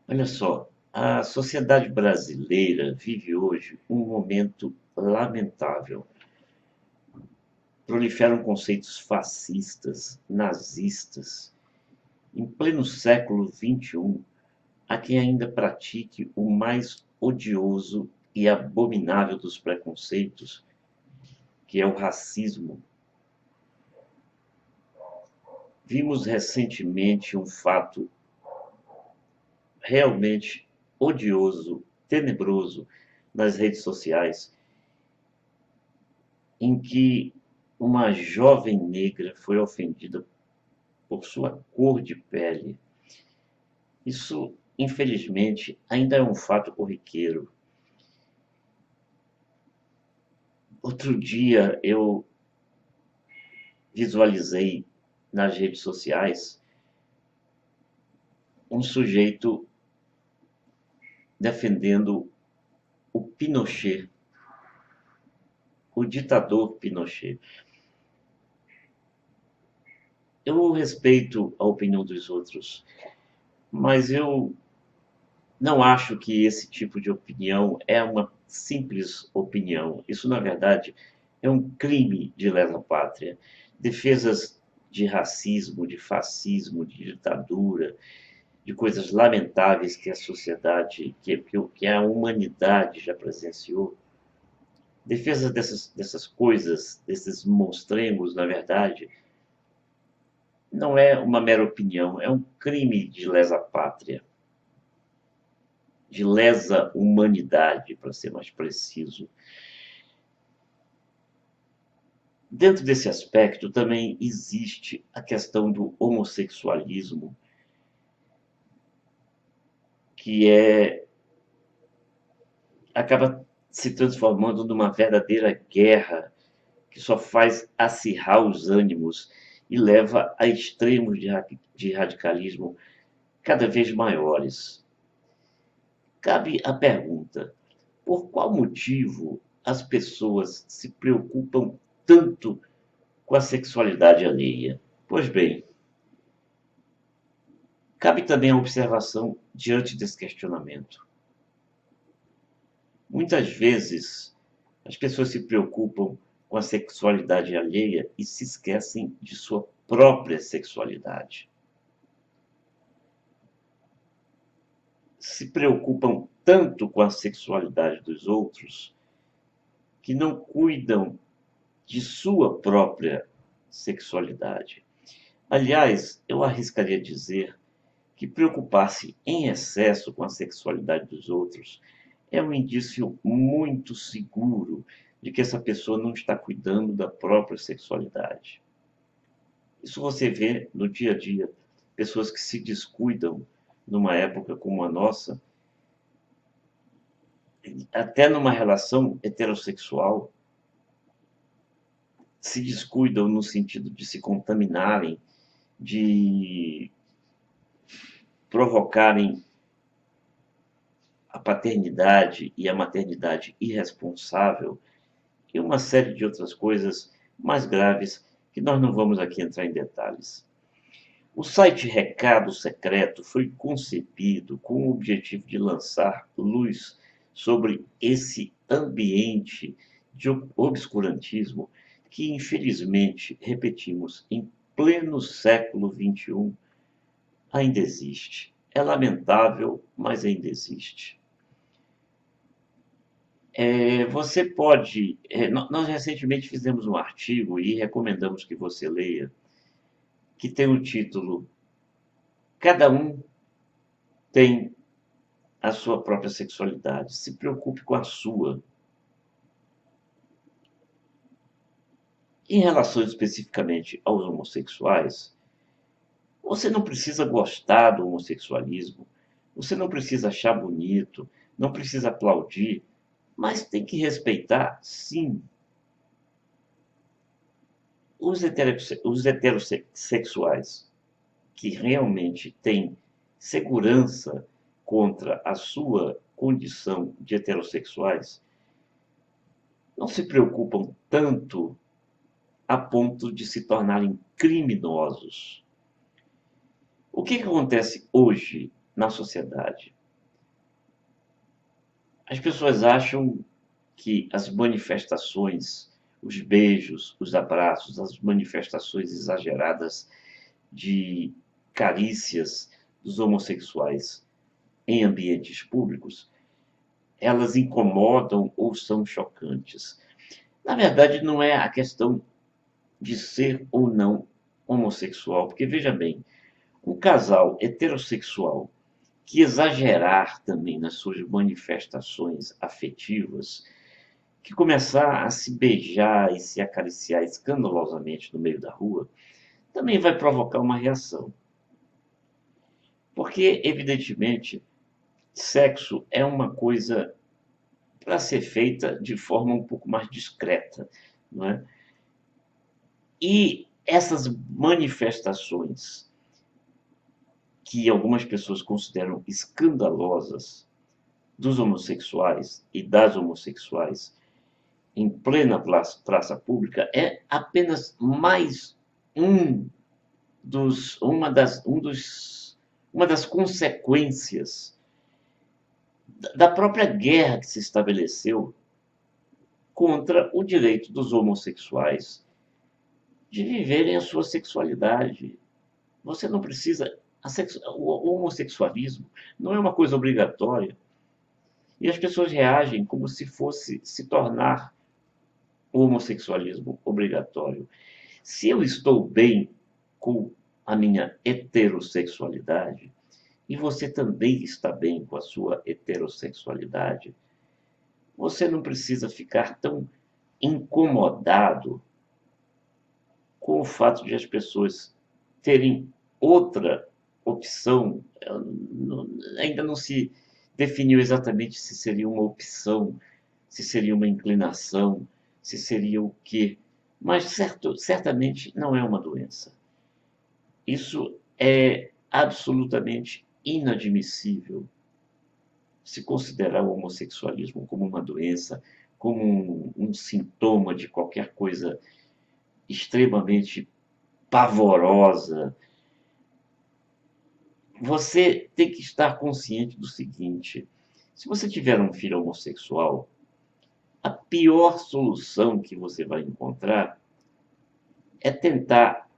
Olha só, a sociedade brasileira vive hoje um momento lamentável. Proliferam conceitos fascistas, nazistas. Em pleno século XXI, há quem ainda pratique o mais odioso e abominável dos preconceitos, que é o racismo. Vimos recentemente um fato realmente odioso, tenebroso nas redes sociais, em que uma jovem negra foi ofendida por sua cor de pele. Isso, infelizmente, ainda é um fato corriqueiro. Outro dia eu visualizei nas redes sociais um sujeito defendendo o Pinochet, o ditador Pinochet. Eu respeito a opinião dos outros, mas eu não acho que esse tipo de opinião é uma simples opinião. Isso, na verdade, é um crime de lesa-pátria. Defesas de racismo, de fascismo, de ditadura, de coisas lamentáveis que a sociedade, que a humanidade já presenciou. Defesa dessas coisas, desses monstrengos, na verdade, não é uma mera opinião, é um crime de lesa-pátria, de lesa humanidade, para ser mais preciso. Dentro desse aspecto também existe a questão do homossexualismo, que acaba se transformando numa verdadeira guerra que só faz acirrar os ânimos e leva a extremos de radicalismo cada vez maiores. Cabe a pergunta: por qual motivo as pessoas se preocupam tanto com a sexualidade alheia? Pois bem, cabe também a observação diante desse questionamento. Muitas vezes as pessoas se preocupam com a sexualidade alheia e se esquecem de sua própria sexualidade. Se preocupam tanto com a sexualidade dos outros que não cuidam de sua própria sexualidade. Aliás, eu arriscaria dizer que preocupar-se em excesso com a sexualidade dos outros é um indício muito seguro de que essa pessoa não está cuidando da própria sexualidade. Isso você vê no dia a dia, pessoas que se descuidam numa época como a nossa, até numa relação heterossexual, se descuidam no sentido de se contaminarem, de provocarem a paternidade e a maternidade irresponsável e uma série de outras coisas mais graves que nós não vamos aqui entrar em detalhes. O site Recado Secreto foi concebido com o objetivo de lançar luz sobre esse ambiente de obscurantismo que, infelizmente, repetimos, em pleno século XXI, ainda existe. É lamentável, mas ainda existe. Você pode. Nós recentemente fizemos um artigo e recomendamos que você leia, que tem o título Cada um tem a sua própria sexualidade. Se preocupe com a sua. Em relação especificamente aos homossexuais, você não precisa gostar do homossexualismo, você não precisa achar bonito, não precisa aplaudir, mas tem que respeitar, sim, os heterossexuais que realmente têm segurança contra a sua condição de heterossexuais, não se preocupam tanto a ponto de se tornarem criminosos. O que acontece hoje na sociedade? As pessoas acham que as manifestações, os beijos, os abraços, as manifestações exageradas de carícias dos homossexuais em ambientes públicos, elas incomodam ou são chocantes. Na verdade, não é a questão de ser ou não homossexual, porque veja bem, um casal heterossexual que exagerar também nas suas manifestações afetivas, que começar a se beijar e se acariciar escandalosamente no meio da rua, também vai provocar uma reação. Porque, evidentemente, sexo é uma coisa para ser feita de forma um pouco mais discreta, não é? E essas manifestações que algumas pessoas consideram escandalosas dos homossexuais e das homossexuais em plena praça pública é apenas mais um uma das consequências da própria guerra que se estabeleceu contra o direito dos homossexuais de viverem a sua sexualidade. Você não precisa. O homossexualismo não é uma coisa obrigatória. E as pessoas reagem como se fosse se tornar o homossexualismo obrigatório. Se eu estou bem com a minha heterossexualidade, e você também está bem com a sua heterossexualidade, você não precisa ficar tão incomodado com o fato de as pessoas terem outra opção. Ainda não se definiu exatamente se seria uma opção, se seria uma inclinação, se seria o quê. Mas certamente não é uma doença. Isso é absolutamente inadmissível. Se considerar o homossexualismo como uma doença, como um sintoma de qualquer coisa extremamente pavorosa, você tem que estar consciente do seguinte: se você tiver um filho homossexual, a pior solução que você vai encontrar é tentar,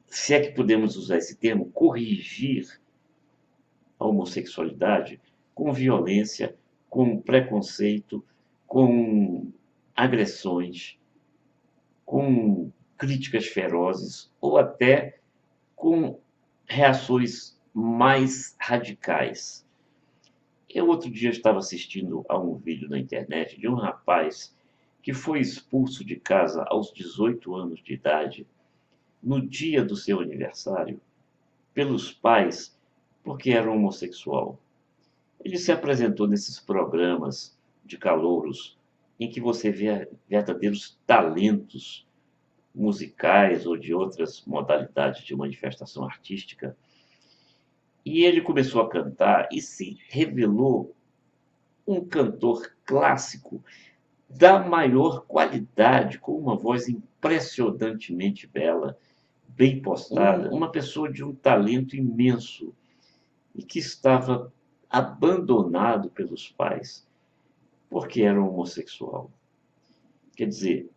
se é que podemos usar esse termo, corrigir a homossexualidade com violência, com preconceito, com agressões, com críticas ferozes ou até com reações mais radicais. Eu outro dia estava assistindo a um vídeo na internet de um rapaz que foi expulso de casa aos 18 anos de idade, no dia do seu aniversário, pelos pais, porque era homossexual. Ele se apresentou nesses programas de calouros em que você vê verdadeiros talentos musicais ou de outras modalidades de manifestação artística. E ele começou a cantar e se revelou um cantor clássico da maior qualidade, com uma voz impressionantemente bela, bem postada, uma pessoa de um talento imenso e que estava abandonado pelos pais porque era homossexual. Quer dizer,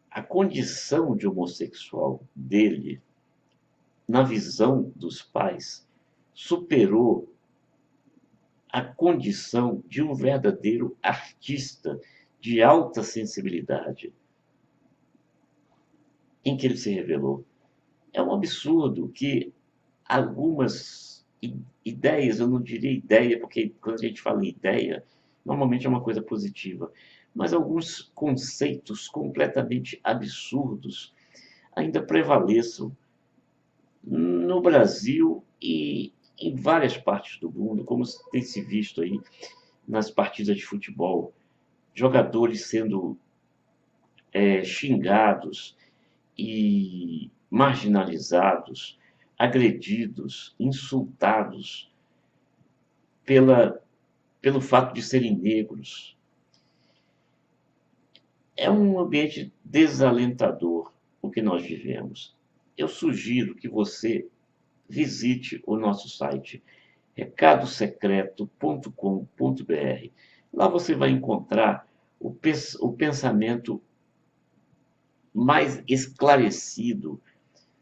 a condição de homossexual dele, na visão dos pais, superou a condição de um verdadeiro artista de alta sensibilidade em que ele se revelou. É um absurdo que algumas ideias, eu não diria ideia, porque quando a gente fala em ideia, normalmente é uma coisa positiva, mas alguns conceitos completamente absurdos ainda prevaleçam no Brasil e em várias partes do mundo, como tem se visto aí nas partidas de futebol, jogadores sendo xingados e marginalizados, agredidos, insultados pela, pelo fato de serem negros. É um ambiente desalentador o que nós vivemos. Eu sugiro que você visite o nosso site recadosecreto.com.br. Lá você vai encontrar o pensamento mais esclarecido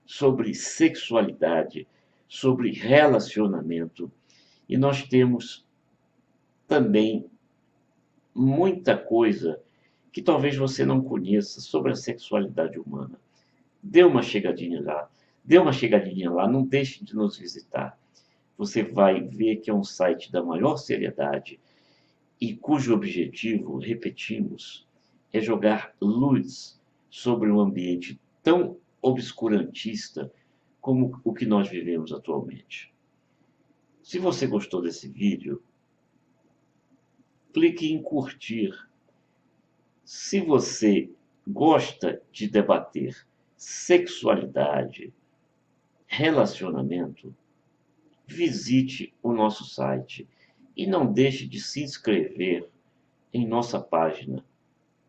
sobre sexualidade, sobre relacionamento. E nós temos também muita coisa que talvez você não conheça sobre a sexualidade humana. Dê uma chegadinha lá, não deixe de nos visitar. Você vai ver que é um site da maior seriedade e cujo objetivo, repetimos, é jogar luz sobre um ambiente tão obscurantista como o que nós vivemos atualmente. Se você gostou desse vídeo, clique em curtir. Se você gosta de debater sexualidade, relacionamento, visite o nosso site e não deixe de se inscrever em nossa página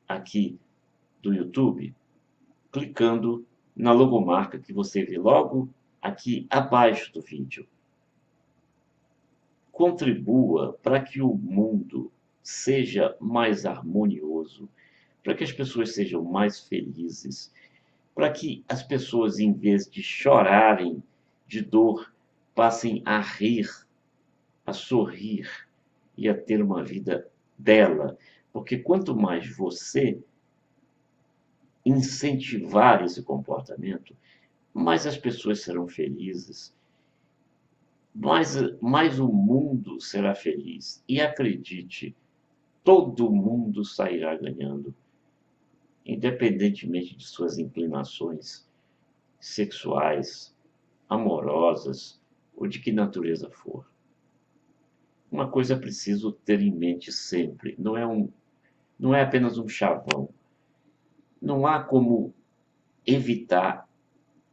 aqui do YouTube, clicando na logomarca que você vê logo aqui abaixo do vídeo. Contribua para que o mundo seja mais harmonioso, para que as pessoas sejam mais felizes, para que as pessoas, em vez de chorarem de dor, passem a rir, a sorrir e a ter uma vida bela. Porque quanto mais você incentivar esse comportamento, mais as pessoas serão felizes, mais o mundo será feliz. E acredite, todo mundo sairá ganhando, independentemente de suas inclinações sexuais, amorosas ou de que natureza for. Uma coisa é preciso ter em mente sempre, não é apenas um chavão. Não há como evitar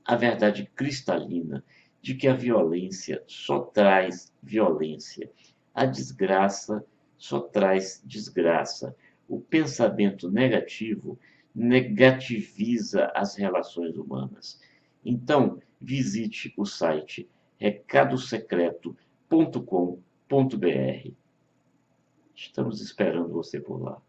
a verdade cristalina de que a violência só traz violência. A desgraça só traz desgraça. O pensamento negativo negativiza as relações humanas. Então, visite o site recadosecreto.com.br. Estamos esperando você por lá.